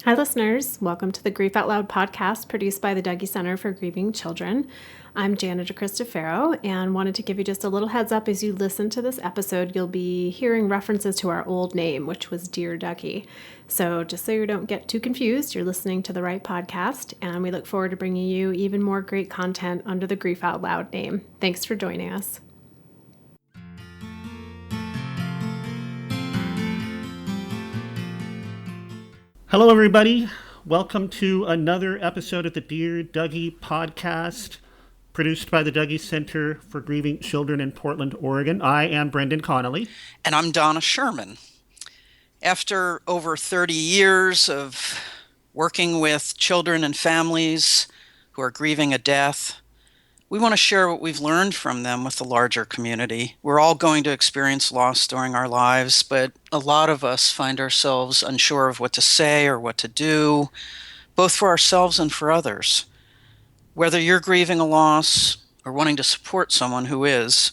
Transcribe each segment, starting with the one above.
Hi, listeners. Welcome to the Grief Out Loud podcast produced by the Dougy Center for Grieving Children. I'm Janitor Christofero and wanted to give you just a little heads up as you listen to this episode. You'll be hearing references to our old name, which was Dear Dougy. So just so you don't get too confused, you're listening to the right podcast, and we look forward to bringing you even more great content under the Grief Out Loud name. Thanks for joining us. Hello, everybody. Welcome to another episode of the Dear Dougy podcast, produced by the Dougy Center for Grieving Children in Portland, Oregon. I am Brendan Connolly. And I'm Donna Schuurman. After over 30 years of working with children and families who are grieving a death, we want to share what we've learned from them with the larger community. We're all going to experience loss during our lives, but a lot of us find ourselves unsure of what to say or what to do, both for ourselves and for others. Whether you're grieving a loss or wanting to support someone who is,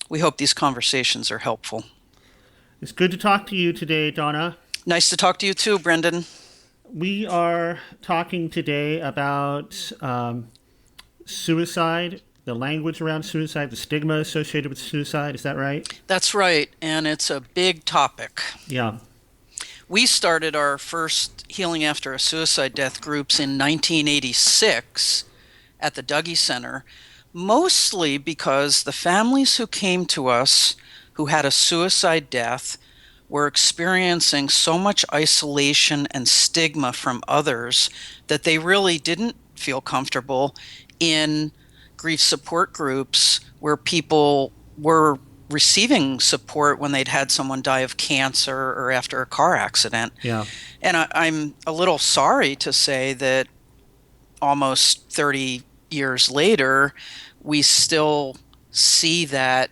we hope these conversations are helpful. It's good to talk to you today, Donna. Nice to talk to you too, Brendan. We are talking today about suicide, the language around suicide, the stigma associated with suicide. Is that right? That's right, and it's a big topic. Yeah. We started our first Healing After a Suicide Death groups in 1986 at the Dougy Center, mostly because the families who came to us who had a suicide death were experiencing so much isolation and stigma from others that they really didn't feel comfortable in grief support groups where people were receiving support when they'd had someone die of cancer or after a car accident. Yeah. And I'm a little sorry to say that almost 30 years later, we still see that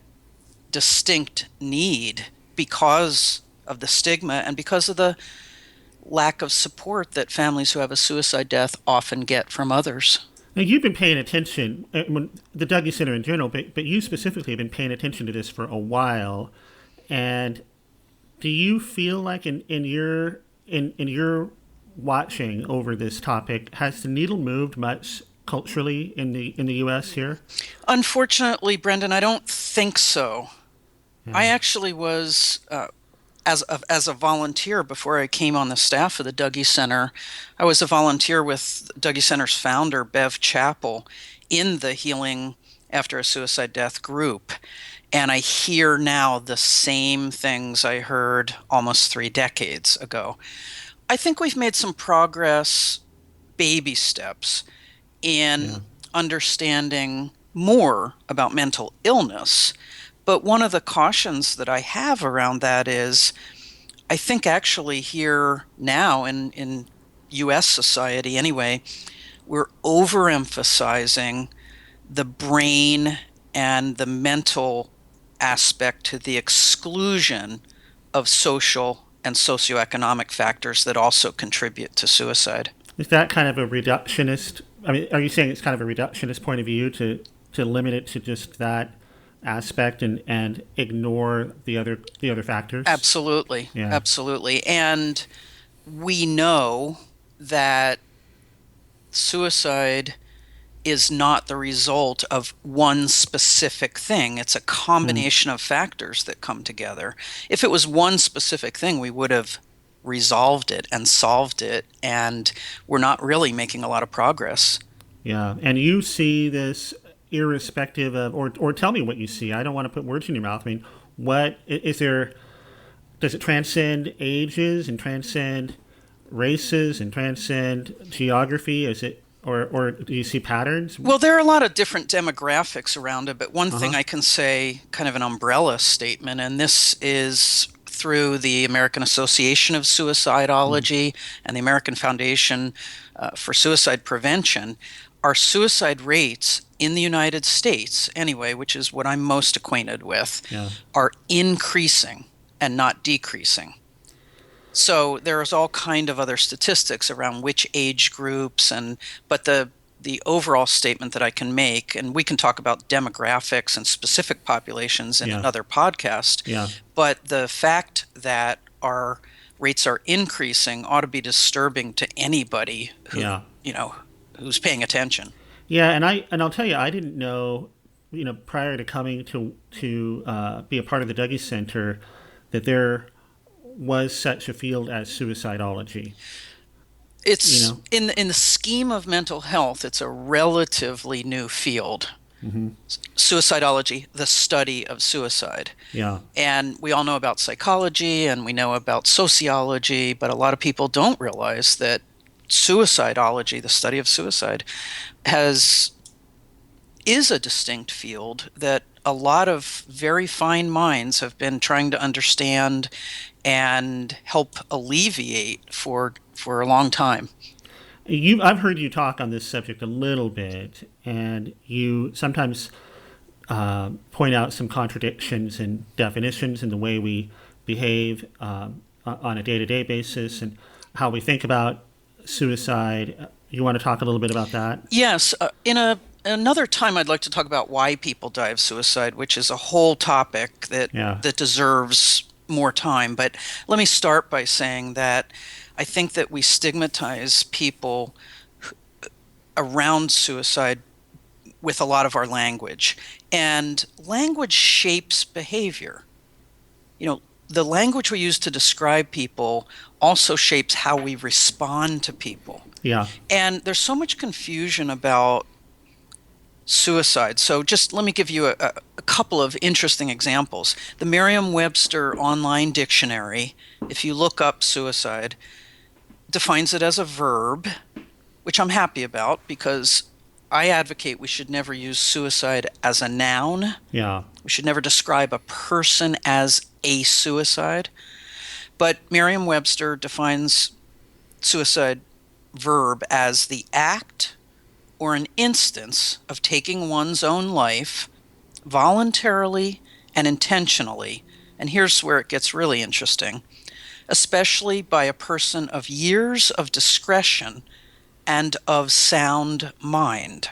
distinct need because of the stigma and because of the lack of support that families who have a suicide death often get from others. Now, you've been paying attention, the Dougy Center in general, but you specifically have been paying attention to this for a while. And do you feel like in your watching over this topic, has the needle moved much culturally in the U.S. here? Unfortunately, Brendan, I don't think so. Yeah. I actually was as a volunteer before I came on the staff of the Dougy Center. I was a volunteer with Dougy Center's founder, Bev Chappell, in the Healing After a Suicide Death group. And I hear now the same things I heard almost 3 decades ago. I think we've made some progress, baby steps, in understanding more about mental illness. But one of the cautions that I have around that is, I think actually here now in U.S. society anyway, we're overemphasizing the brain and the mental aspect to the exclusion of social and socioeconomic factors that also contribute to suicide. Is that kind of a reductionist? I mean, are you saying it's kind of a reductionist point of view to limit it to just that aspect and ignore the other factors? Absolutely. Yeah. Absolutely. And we know that suicide is not the result of one specific thing. It's a combination of factors that come together. If it was one specific thing, we would have resolved it and solved it, and we're not really making a lot of progress. Yeah. And you see this irrespective of, or tell me what you see. I don't want to put words in your mouth. I mean, what is there? Does it transcend ages and transcend races and transcend geography? Is it, or do you see patterns? Well, there are a lot of different demographics around it, but one thing I can say, kind of an umbrella statement, and this is through the American Association of Suicidology and the American Foundation for Suicide Prevention, our suicide rates in the United States, anyway, which is what I'm most acquainted with, are increasing and not decreasing. So there's all kind of other statistics around which age groups, but the overall statement that I can make, and we can talk about demographics and specific populations in another podcast, but the fact that our rates are increasing ought to be disturbing to anybody who, Yeah. who's paying attention. Yeah, and I'll tell you, I didn't know, prior to coming to be a part of the Dougy Center, that there was such a field as suicidology. You It's know. in the scheme of mental health, it's a relatively new field. Mm-hmm. Suicidology, the study of suicide. Yeah. And we all know about psychology and we know about sociology, but a lot of people don't realize that suicidology, the study of suicide, has is a distinct field that a lot of very fine minds have been trying to understand and help alleviate for a long time. I've heard you talk on this subject a little bit, and you sometimes point out some contradictions in definitions in the way we behave on a day-to-day basis and how we think about suicide. You want to talk a little bit about that? Yes, another time I'd like to talk about why people die of suicide, which is a whole topic Yeah. that deserves more time. But let me start by saying that I think that we stigmatize people around suicide with a lot of our language, and language shapes behavior. The language we use to describe people also shapes how we respond to people. Yeah. And there's so much confusion about suicide. So just let me give you a couple of interesting examples. The Merriam-Webster online dictionary, if you look up suicide, defines it as a verb, which I'm happy about because I advocate we should never use suicide as a noun. Yeah. We should never describe a person as a suicide. But Merriam-Webster defines suicide verb as the act or an instance of taking one's own life voluntarily and intentionally. And here's where it gets really interesting, especially by a person of years of discretion and of sound mind.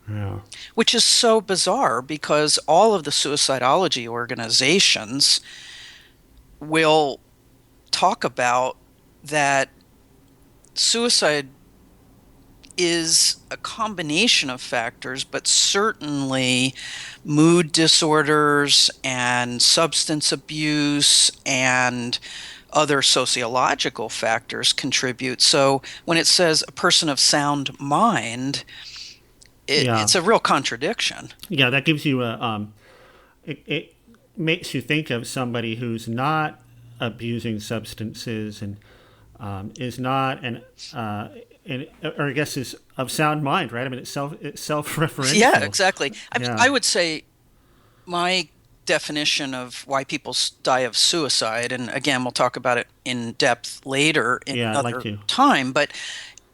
Yeah. Which is so bizarre because all of the suicidology organizations will talk about that suicide is a combination of factors, but certainly mood disorders and substance abuse and other sociological factors contribute. So when it says a person of sound mind, Yeah. it's a real contradiction. Yeah, that gives you it makes you think of somebody who's not abusing substances and is not or I guess is of sound mind, right? I mean, it's self-referential. Yeah, exactly. Yeah. I would say my definition of why people die of suicide, and again, we'll talk about it in depth later in Yeah, I'd like another to. time, but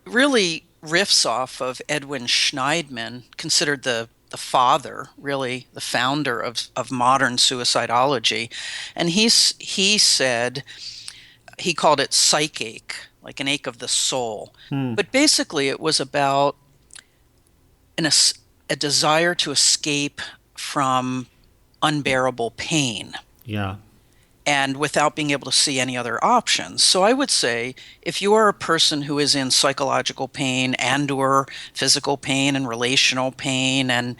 really riffs off of Edwin Schneidman, considered the father, really the founder of modern suicidology. And he said, he called it psychache, like an ache of the soul. But basically it was about a desire to escape from unbearable pain. Yeah. And without being able to see any other options. So I would say if you are a person who is in psychological pain and or physical pain and relational pain and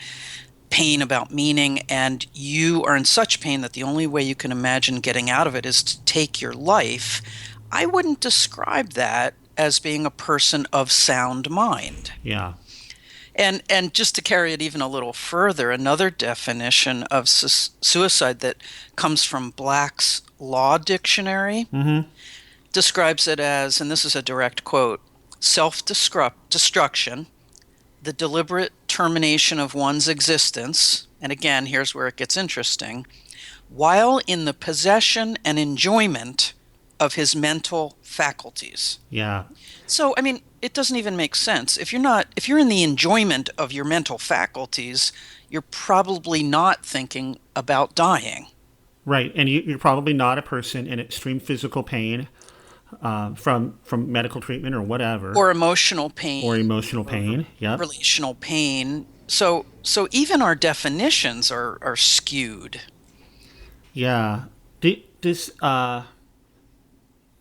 pain about meaning, and you are in such pain that the only way you can imagine getting out of it is to take your life, I wouldn't describe that as being a person of sound mind. Yeah. And just to carry it even a little further, another definition of suicide that comes from Black's Law Dictionary describes it as, and this is a direct quote, self-destruction, the deliberate termination of one's existence, and again, here's where it gets interesting, while in the possession and enjoyment of his mental faculties. Yeah. So, I mean, it doesn't even make sense. If you're in the enjoyment of your mental faculties, you're probably not thinking about dying. Right. And you're probably not a person in extreme physical pain from medical treatment or whatever. Or emotional pain. Or emotional pain. Yeah. Relational pain. So even our definitions are skewed. Yeah.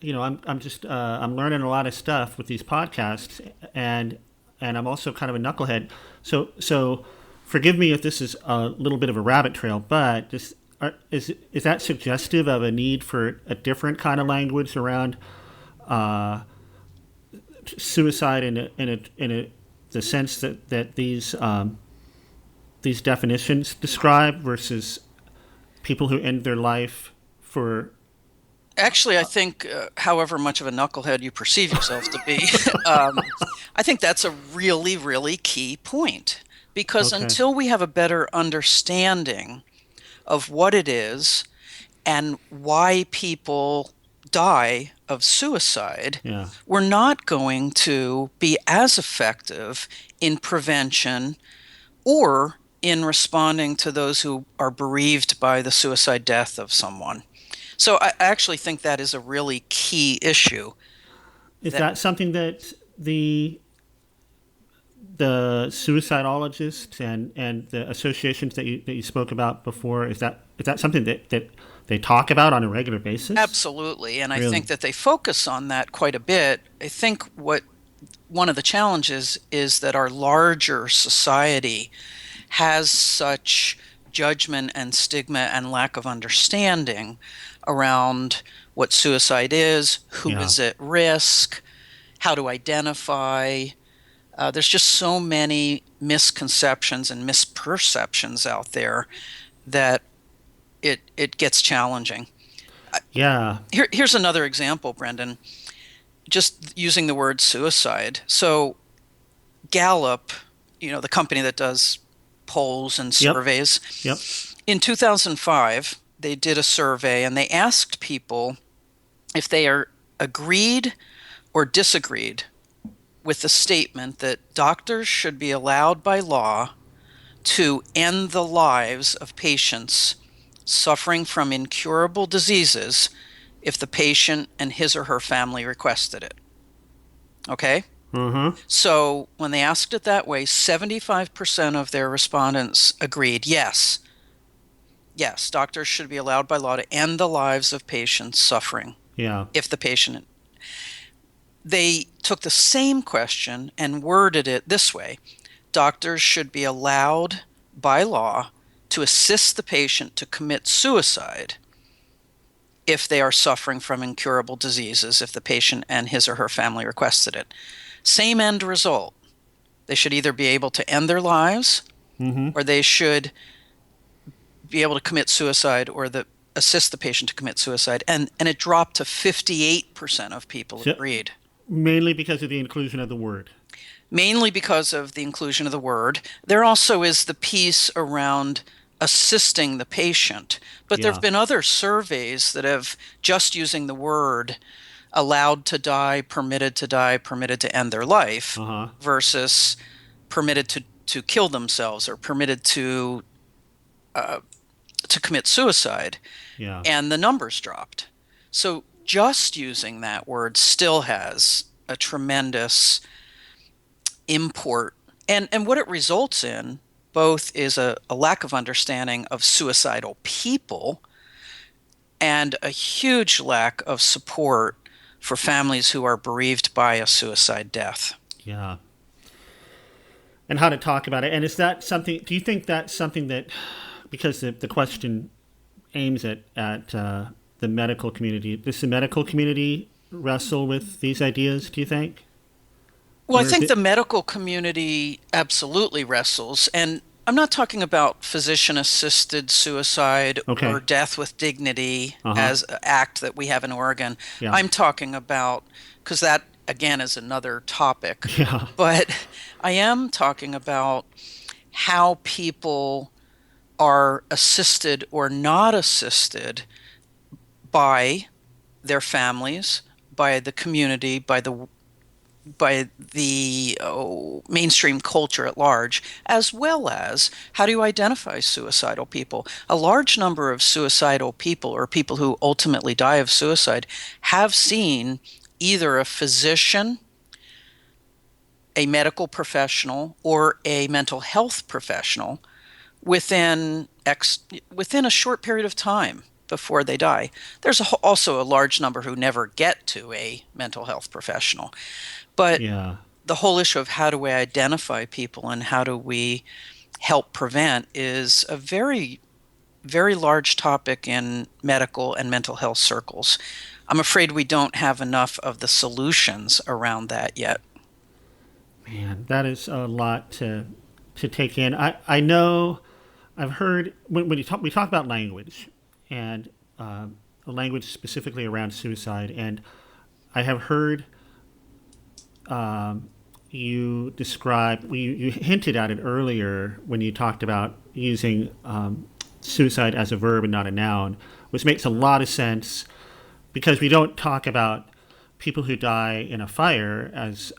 I'm learning a lot of stuff with these podcasts, and I'm also kind of a knucklehead. So forgive me if this is a little bit of a rabbit trail, but is that suggestive of a need for a different kind of language around uh, suicide in the sense that these definitions describe versus people who end their life for. Actually, I think, however much of a knucklehead you perceive yourself to be, I think that's a really, really key point. Because Okay. until we have a better understanding of what it is and why people die of suicide, Yeah. we're not going to be as effective in prevention or in responding to those who are bereaved by the suicide death of someone. So I actually think that is a really key issue. Is That that something that the suicidologists and the associations that you spoke about before, is that something that they talk about on a regular basis? absolutely, and I Really? think that they focus on that quite a bit. I think what one of the challenges is that our larger society has such judgment and stigma and lack of understanding around what suicide is, who Yeah. is at risk, how to identify. There's just so many misconceptions and misperceptions out there that it gets challenging. Yeah. Here's another example, Brendan. Just using the word suicide. So Gallup, the company that does polls and Yep. surveys, Yep. in 2005, they did a survey and they asked people if they are agreed or disagreed with the statement that doctors should be allowed by law to end the lives of patients suffering from incurable diseases if the patient and his or her family requested it. Okay? Uh-huh. So when they asked it that way, 75% of their respondents agreed, yes, yes, doctors should be allowed by law to end the lives of patients suffering Yeah. if the patient. They took the same question and worded it this way: doctors should be allowed by law to assist the patient to commit suicide if they are suffering from incurable diseases, if the patient and his or her family requested it. Same end result. They should either be able to end their lives Mm-hmm. or they should be able to commit suicide or assist the patient to commit suicide. And it dropped to 58% of people So, agreed. mainly because of the inclusion of the word. Mainly because of the inclusion of the word. There also is the piece around assisting the patient. But there have Yeah. been other surveys that have, just using the word, allowed to die, permitted to die, permitted to end their life, Uh-huh. versus permitted to kill themselves or permitted to commit suicide. Yeah. And the numbers dropped. So just using that word still has a tremendous import. And what it results in both is a lack of understanding of suicidal people and a huge lack of support for families who are bereaved by a suicide death. Yeah. And how to talk about it. And is that something, do you think that's something that, because the question aims at the medical community, does the medical community wrestle with these ideas, do you think? Well, I Or is think it? the medical community absolutely wrestles. And I'm not talking about physician assisted suicide or Okay. death with dignity Uh-huh. as an act that we have in Oregon. Yeah. I'm talking about, because that again is another topic, Yeah. but I am talking about how people are assisted or not assisted by their families, by the community, by the mainstream culture at large, as well as how do you identify suicidal people? A large number of suicidal people or people who ultimately die of suicide have seen either a physician, a medical professional, or a mental health professional within within a short period of time. before they die. There's also a large number who never get to a mental health professional. But Yeah. the whole issue of how do we identify people and how do we help prevent is a very, very large topic in medical and mental health circles. I'm afraid we don't have enough of the solutions around that yet. Man, that is a lot to take in. I know I've heard when we talk about language and language specifically around suicide, and I have heard you describe you hinted at it earlier when you talked about using suicide as a verb and not a noun, which makes a lot of sense because we don't talk about people who die in a fire as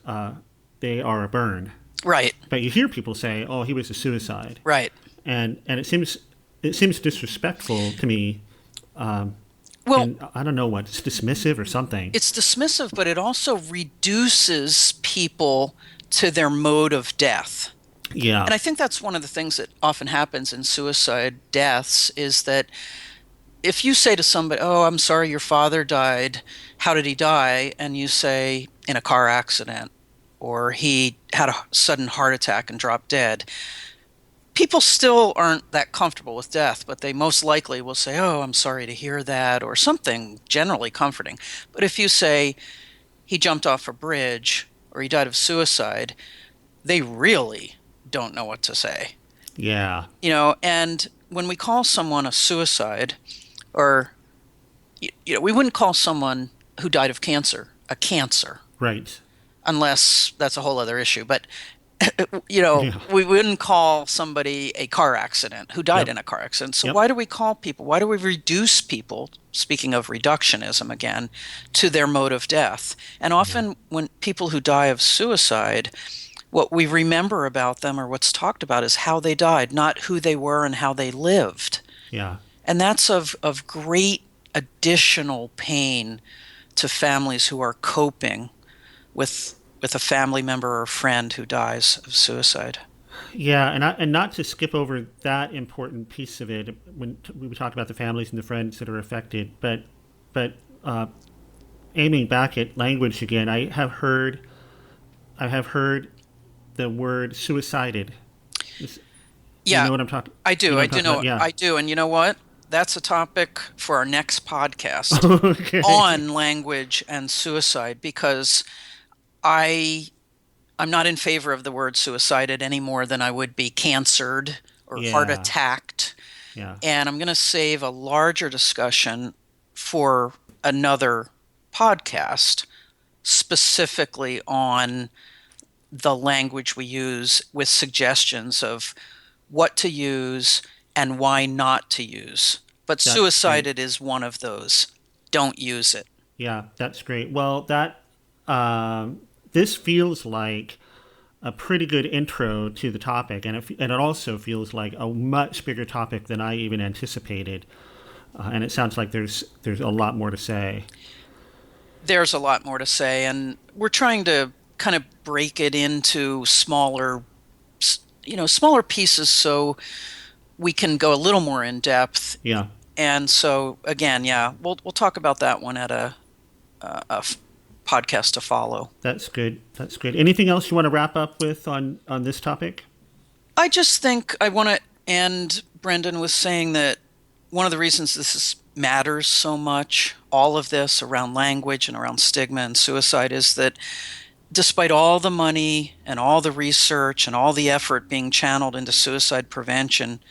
they are a burn. Right. But you hear people say, "Oh, he was a suicide." Right. And it seems disrespectful to me. Well, and I don't know what, it's dismissive or something. it's dismissive, but it also reduces people to their mode of death. Yeah. And I think that's one of the things that often happens in suicide deaths is that if you say to somebody, "Oh, I'm sorry your father died. How did he die?" And you say, "In a car accident," or "He had a sudden heart attack and dropped dead." People still aren't that comfortable with death, but they most likely will say, "Oh, I'm sorry to hear that," or something generally comforting. But if you say, "He jumped off a bridge," or "He died of suicide," they really don't know what to say. Yeah. And when we call someone a suicide, or, we wouldn't call someone who died of cancer a cancer, Right. unless that's a whole other issue. But Yeah. we wouldn't call somebody a car accident who died Yep. in a car accident. So Yep. why do we call people, why do we reduce people, speaking of reductionism again, to their mode of death? And often when people who die of suicide, what we remember about them or what's talked about is how they died, not who they were and how they lived. Yeah. And that's of great additional pain to families who are coping with a family member or friend who dies of suicide. Yeah, and not to skip over that important piece of it when we talked about the families and the friends that are affected, but aiming back at language again, I have heard the word suicided. Yeah, You know what I'm talking? I do. You know what I I'm do talking know. about? Yeah. I do. And you know what? That's a topic for our next podcast Okay. on language and suicide, because I'm not in favor of the word suicided any more than I would be cancered or heart Yeah. attacked. Yeah. And I'm going to save a larger discussion for another podcast, specifically on the language we use with suggestions of what to use and why not to use. But That's great. suicided is one of those. Don't use it. Yeah, that's great. Well, this feels like a pretty good intro to the topic, and it also feels like a much bigger topic than I even anticipated. And it sounds like there's a lot more to say. There's a lot more to say, and we're trying to kind of break it into smaller pieces so we can go a little more in depth. Yeah. And so again, yeah, we'll talk about that one at a podcast to follow. That's good. That's good. Anything else you want to wrap up with on this topic? I just think I want to end, Brendan, with saying that one of the reasons matters so much, all of this around language and around stigma and suicide, is that despite all the money and all the research and all the effort being channeled into suicide prevention,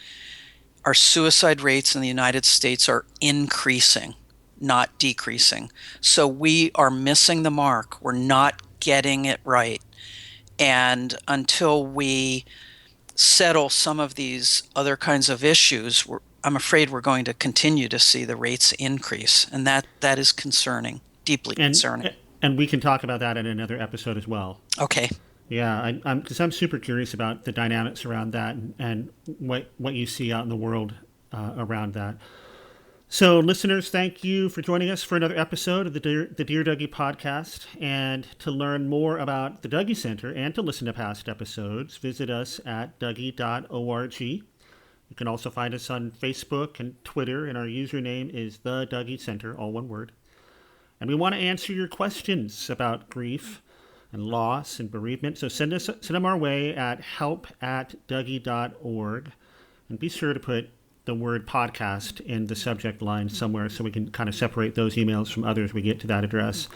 our suicide rates in the United States are increasing, not decreasing. So we are missing the mark. We're not getting it right. And until we settle some of these other kinds of issues, I'm afraid we're going to continue to see the rates increase. And that is concerning, deeply concerning. And we can talk about that in another episode as well. Okay. Yeah, because I'm super curious about the dynamics around that and what you see out in the world around that. So, listeners, thank you for joining us for another episode of the Dear Dougy podcast. And to learn more about the Dougy Center and to listen to past episodes, visit us at dougy.org. You can also find us on Facebook and Twitter, and our username is the Dougy Center, all one word. And we want to answer your questions about grief and loss and bereavement. So send them our way at help@dougy.org. And be sure to put the word podcast in the subject line somewhere so we can kind of separate those emails from others we get to that address.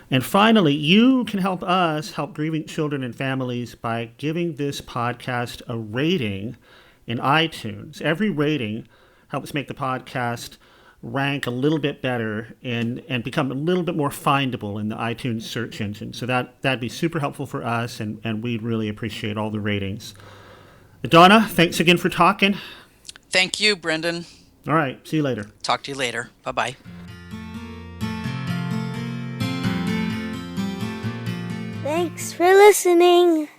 And finally, you can help us help grieving children and families by giving this podcast a rating in iTunes. Every rating helps make the podcast rank a little bit better and become a little bit more findable in the iTunes search engine. So that'd be super helpful for us, and we'd really appreciate all the ratings. Donna, thanks again for talking. Thank you, Brendan. All right, see you later. Talk to you later. Bye-bye. Thanks for listening.